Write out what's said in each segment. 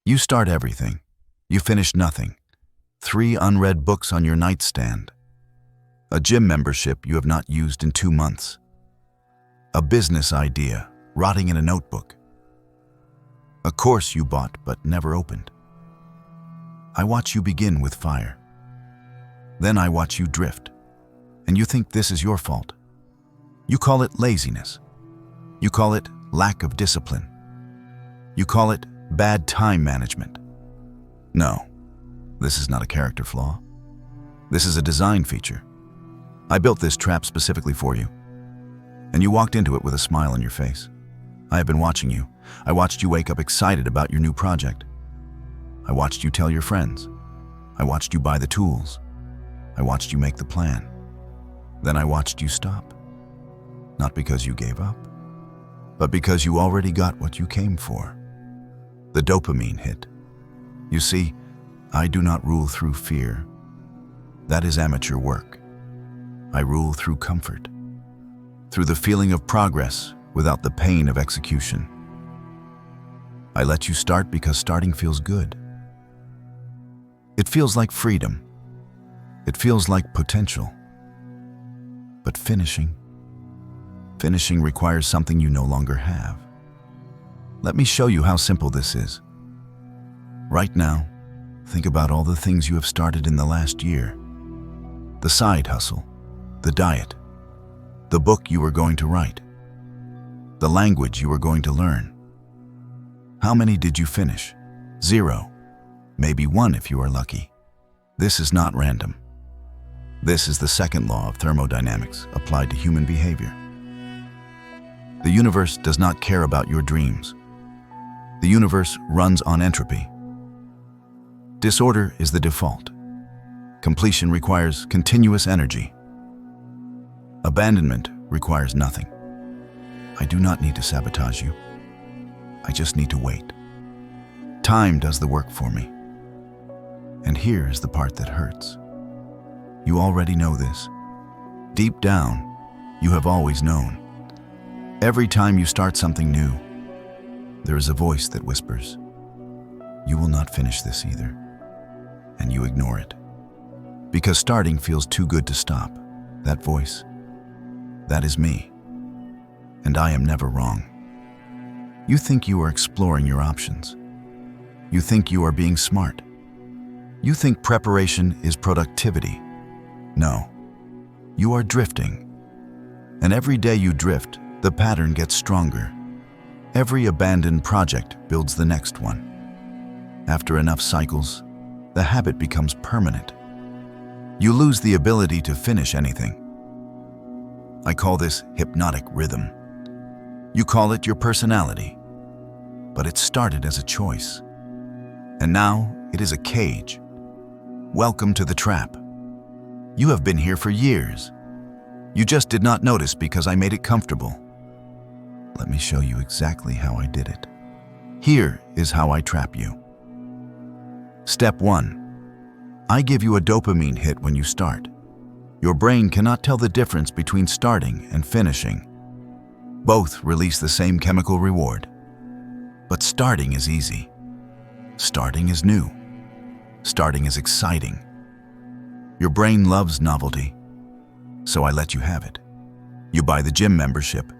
You start everything. You finish nothing. 3 unread books on your nightstand. A gym membership you have not used in 2 months. A business idea rotting in a notebook. A course you bought but never opened. I watch you begin with fire. Then I watch you drift, and you think this is your fault. You call it laziness. You call it lack of discipline. You call it bad time management. No, this is not a character flaw. This is a design feature. I built this trap specifically for you, and you walked into it with a smile on your face. I have been watching you. I watched you wake up excited about your new project. I watched you tell your friends. I watched you buy the tools. I watched you make the plan. Then I watched you stop. Not because you gave up, but because you already got what you came for. The dopamine hit. You see, I do not rule through fear. That is amateur work. I rule through comfort, through the feeling of progress without the pain of execution. I let you start because starting feels good. It feels like freedom. It feels like potential. But finishing requires something you no longer have. Let me show you how simple this is. Right now, think about all the things you have started in the last year. The side hustle, the diet, the book you were going to write, the language you were going to learn. How many did you finish? 0. Maybe 1 if you are lucky. This is not random. This is the second law of thermodynamics applied to human behavior. The universe does not care about your dreams. The universe runs on entropy. Disorder is the default. Completion requires continuous energy. Abandonment requires nothing. I do not need to sabotage you. I just need to wait. Time does the work for me. And here is the part that hurts. You already know this. Deep down, you have always known. Every time you start something new, there is a voice that whispers, "You will not finish this either." And you ignore it. Because starting feels too good to stop. That voice, that is me. And I am never wrong. You think you are exploring your options. You think you are being smart. You think preparation is productivity. No, you are drifting. And every day you drift, the pattern gets stronger. Every abandoned project builds the next one. After enough cycles, the habit becomes permanent. You lose the ability to finish anything. I call this hypnotic rhythm. You call it your personality. But it started as a choice. And now it is a cage. Welcome to the trap. You have been here for years. You just did not notice because I made it comfortable. Let me show you exactly how I did it. Here is how I trap you. Step 1. I give you a dopamine hit when you start. Your brain cannot tell the difference between starting and finishing. Both release the same chemical reward. But starting is easy. Starting is new. Starting is exciting. Your brain loves novelty, so I let you have it. You buy the gym membership.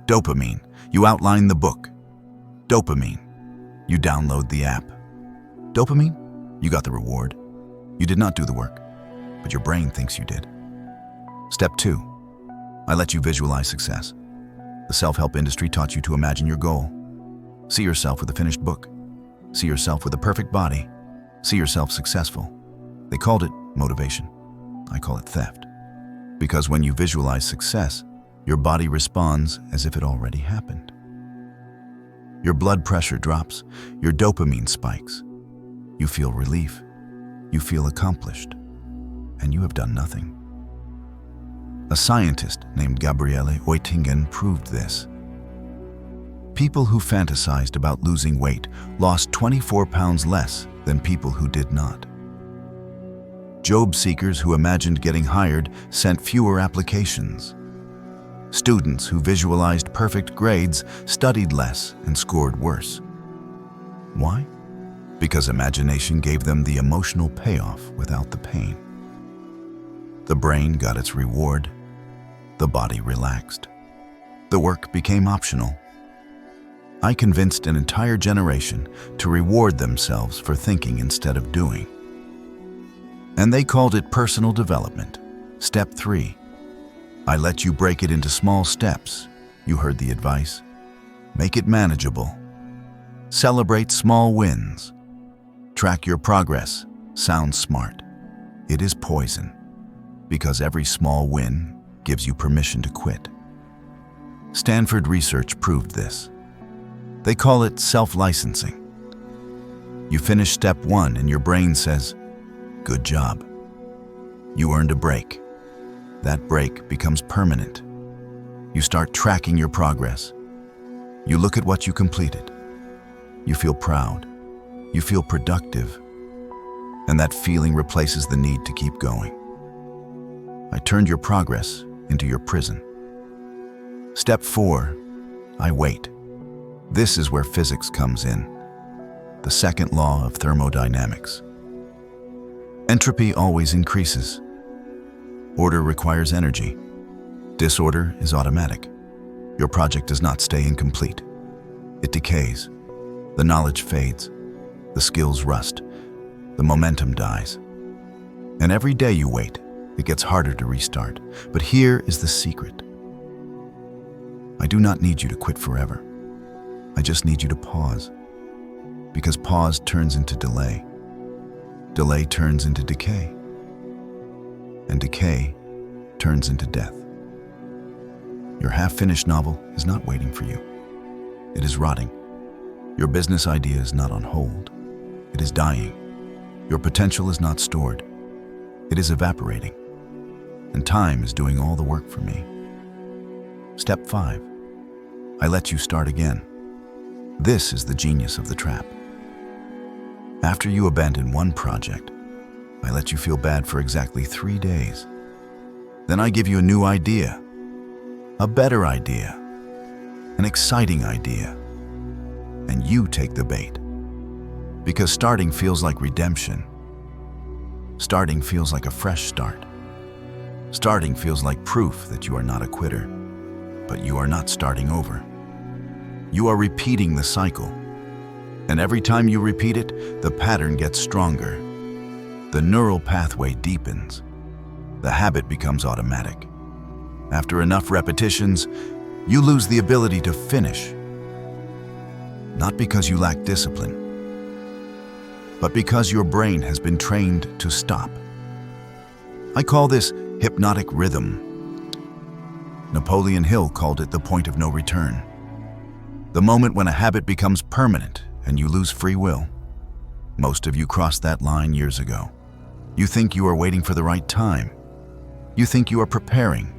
Dopamine. You outline the book. Dopamine. You download the app. Dopamine. You got the reward. You did not do the work, but your brain thinks you did. Step 2. I let you visualize success. The self-help industry taught you to imagine your goal. See yourself with a finished book. See yourself with a perfect body. See yourself successful. They called it motivation. I call it theft. Because when you visualize success, your body responds as if it already happened. Your blood pressure drops. Your dopamine spikes. You feel relief. You feel accomplished. And you have done nothing. A scientist named Gabriele Oettingen proved this. People who fantasized about losing weight lost 24 pounds less than people who did not. Job seekers who imagined getting hired sent fewer applications. Students who visualized perfect grades studied less and scored worse. Why? because imagination gave them the emotional payoff without the pain. The brain got its reward, the body relaxed. The work became optional. I convinced an entire generation to reward themselves for thinking instead of doing. And they called it personal development. Step 3. I let you break it into small steps. You heard the advice. Make it manageable. Celebrate small wins. Track your progress. Sounds smart. It is poison, because every small win gives you permission to quit. Stanford research proved this. They call it self-licensing. You finish step 1 and your brain says, "Good job. You earned a break." That break becomes permanent. You start tracking your progress. You look at what you completed. You feel proud. You feel productive. And that feeling replaces the need to keep going. I turned your progress into your prison. Step 4, I wait. This is where physics comes in. The second law of thermodynamics. Entropy always increases. Order requires energy. Disorder is automatic. Your project does not stay incomplete. It decays. The knowledge fades. The skills rust. The momentum dies. And every day you wait, it gets harder to restart. But here is the secret. I do not need you to quit forever. I just need you to pause. Because pause turns into delay. Delay turns into decay. And decay turns into death. Your half-finished novel is not waiting for you. It is rotting. Your business idea is not on hold. It is dying. Your potential is not stored. It is evaporating. And time is doing all the work for me. Step 5. I let you start again. This is the genius of the trap. After you abandon one project, I let you feel bad for exactly 3 days. Then I give you a new idea, a better idea, an exciting idea, and you take the bait. Because starting feels like redemption. Starting feels like a fresh start. Starting feels like proof that you are not a quitter, but you are not starting over. You are repeating the cycle. And every time you repeat it, the pattern gets stronger. The neural pathway deepens. The habit becomes automatic. After enough repetitions, you lose the ability to finish. Not because you lack discipline, but because your brain has been trained to stop. I call this hypnotic rhythm. Napoleon Hill called it the point of no return. The moment when a habit becomes permanent and you lose free will. Most of you crossed that line years ago. You think you are waiting for the right time. You think you are preparing.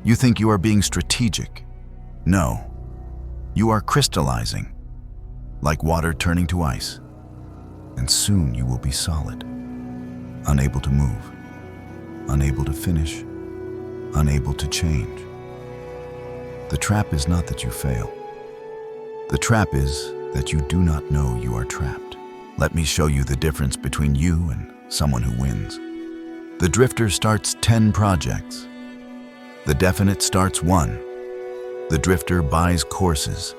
You think you are being strategic. No, you are crystallizing, like water turning to ice. And soon you will be solid, unable to move, unable to finish, unable to change. The trap is not that you fail. The trap is that you do not know you are trapped. Let me show you the difference between you and someone who wins. The drifter starts 10 projects. The definite starts 1. The drifter buys courses.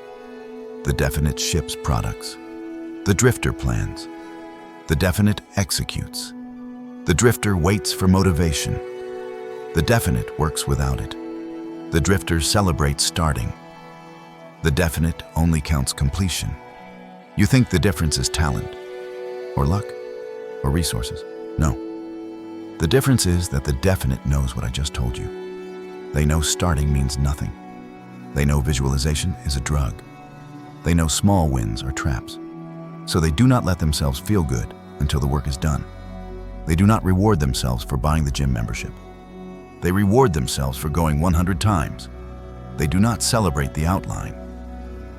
The definite ships products. The drifter plans. The definite executes. The drifter waits for motivation. The definite works without it. The drifter celebrates starting. The definite only counts completion. You think the difference is talent, or luck, or resources. No. The difference is that the definite knows what I just told you. They know starting means nothing. They know visualization is a drug. They know small wins are traps. So they do not let themselves feel good until the work is done. They do not reward themselves for buying the gym membership. They reward themselves for going 100 times. They do not celebrate the outline.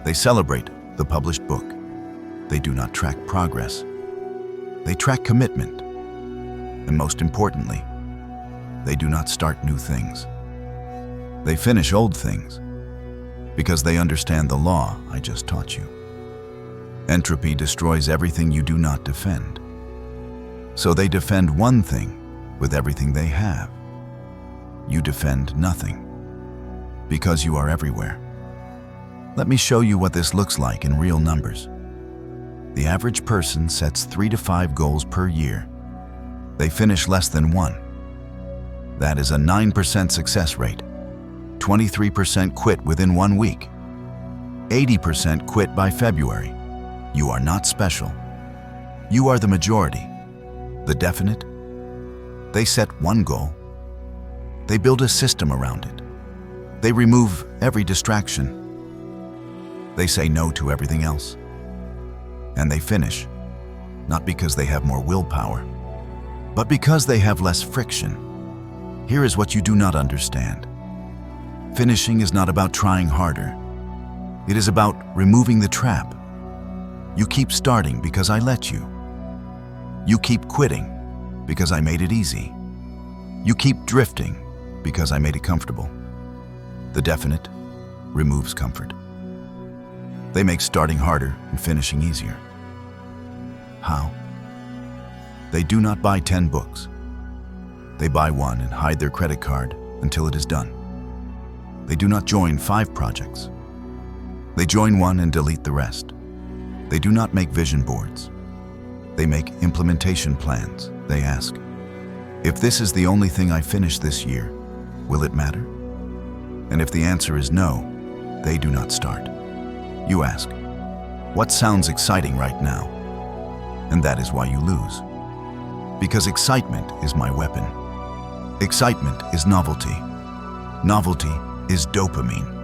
They celebrate the published book. They do not track progress. They track commitment. And most importantly, they do not start new things. They finish old things because they understand the law I just taught you. Entropy destroys everything you do not defend. So they defend one thing with everything they have. You defend nothing, because you are everywhere. Let me show you what this looks like in real numbers. The average person sets 3 to 5 goals per year. They finish less than 1. That is a 9% success rate. 23% quit within 1 week. 80% quit by February. You are not special. You are the majority. The definite? They set one goal. They build a system around it. They remove every distraction. They say no to everything else. And they finish, not because they have more willpower, but because they have less friction. Here is what you do not understand. Finishing is not about trying harder. It is about removing the trap. You keep starting because I let you. You keep quitting because I made it easy. You keep drifting because I made it comfortable. The definite removes comfort. They make starting harder and finishing easier. How? They do not buy 10 books. They buy one and hide their credit card until it is done. They do not join 5 projects. They join one and delete the rest. They do not make vision boards. They make implementation plans. They ask, if this is the only thing I finish this year, will it matter? And if the answer is no, they do not start. You ask, what sounds exciting right now? And that is why you lose. Because excitement is my weapon. Excitement is novelty. Novelty is dopamine.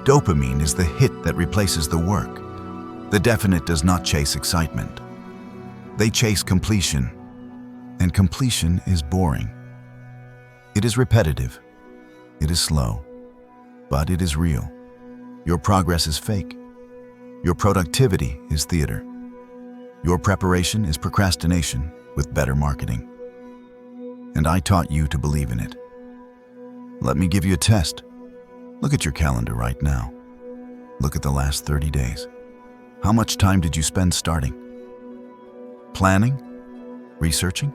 Dopamine is the hit that replaces the work. The definite does not chase excitement. They chase completion, and completion is boring. It is repetitive. It is slow, but it is real. Your progress is fake. Your productivity is theater. Your preparation is procrastination with better marketing. And I taught you to believe in it. Let me give you a test. Look at your calendar right now. Look at the last 30 days. How much time did you spend starting? Planning? Researching?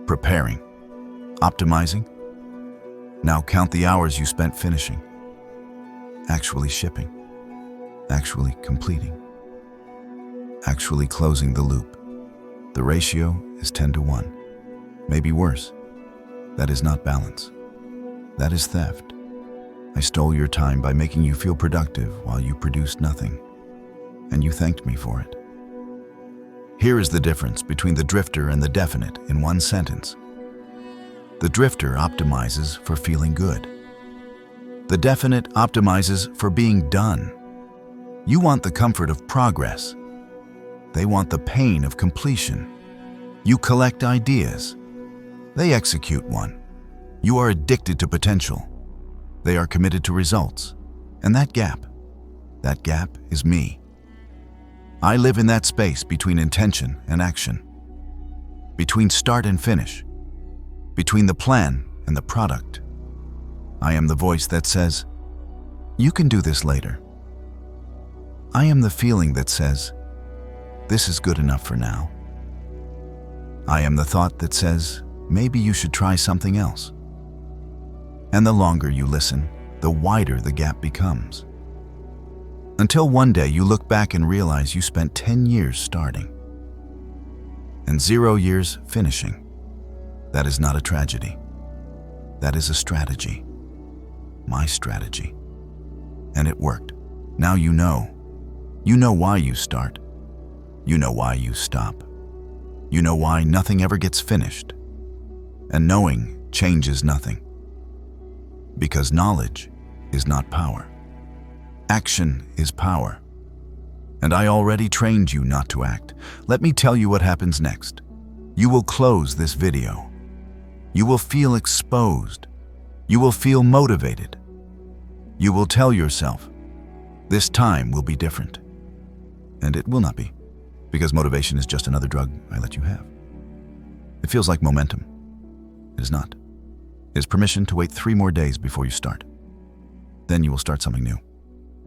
Preparing? Optimizing? Now count the hours you spent finishing. Actually shipping. Actually completing. Actually closing the loop. The ratio is 10 to 1. Maybe worse. That is not balance. That is theft. I stole your time by making you feel productive while you produced nothing. And you thanked me for it. Here is the difference between the drifter and the definite in one sentence. The drifter optimizes for feeling good. The definite optimizes for being done. You want the comfort of progress. They want the pain of completion. You collect ideas. They execute one. You are addicted to potential. They are committed to results. And that gap is me. I live in that space between intention and action, between start and finish, between the plan and the product. I am the voice that says, you can do this later. I am the feeling that says, this is good enough for now. I am the thought that says, maybe you should try something else. And the longer you listen, the wider the gap becomes. Until one day you look back and realize you spent 10 years starting and 0 years finishing. That is not a tragedy. That is a strategy. My strategy. And it worked. Now you know. You know why you start. You know why you stop. You know why nothing ever gets finished. And knowing changes nothing. Because knowledge is not power. Action is power. And I already trained you not to act. Let me tell you what happens next. You will close this video. You will feel exposed. You will feel motivated. You will tell yourself, this time will be different. And it will not be, because motivation is just another drug I let you have. It feels like momentum. It is not. It is permission to wait 3 more days before you start. Then you will start something new,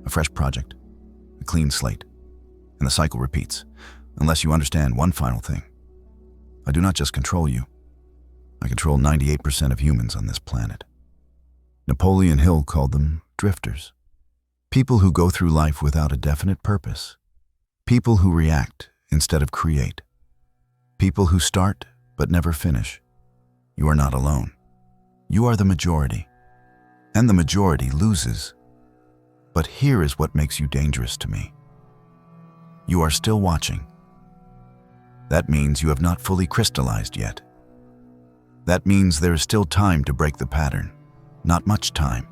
a fresh project, a clean slate. And the cycle repeats, unless you understand one final thing. I do not just control you. I control 98% of humans on this planet. Napoleon Hill called them drifters. People who go through life without a definite purpose. People who react instead of create. People who start but never finish. You are not alone. You are the majority. And the majority loses. But here is what makes you dangerous to me. You are still watching. That means you have not fully crystallized yet. That means there is still time to break the pattern. Not much time.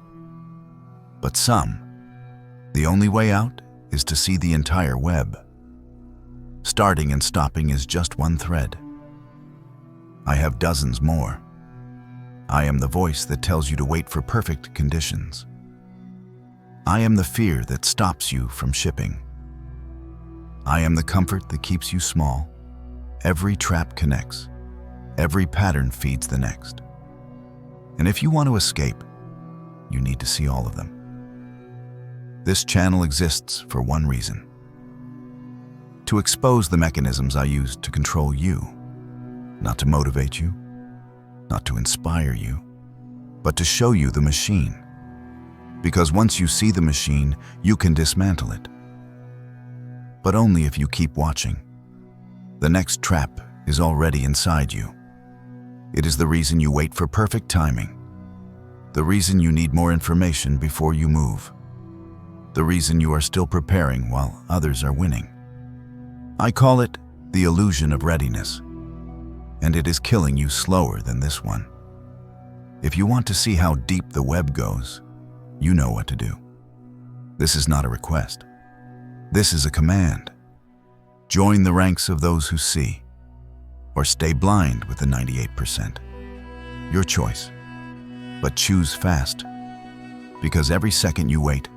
But some. The only way out is to see the entire web. Starting and stopping is just one thread. I have dozens more. I am the voice that tells you to wait for perfect conditions. I am the fear that stops you from shipping. I am the comfort that keeps you small. Every trap connects. Every pattern feeds the next. And if you want to escape, you need to see all of them. This channel exists for one reason: to expose the mechanisms I use to control you, not to motivate you, not to inspire you, but to show you the machine. Because once you see the machine, you can dismantle it. But only if you keep watching. The next trap is already inside you. It is the reason you wait for perfect timing. The reason you need more information before you move. The reason you are still preparing while others are winning. I call it the illusion of readiness. And it is killing you slower than this one. If you want to see how deep the web goes, you know what to do. This is not a request. This is a command. Join the ranks of those who see, or stay blind with the 98%. Your choice. But choose fast, because every second you wait,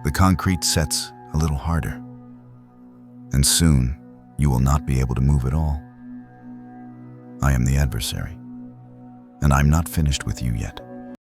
the concrete sets a little harder. And soon, you will not be able to move at all. I am the adversary, and I'm not finished with you yet.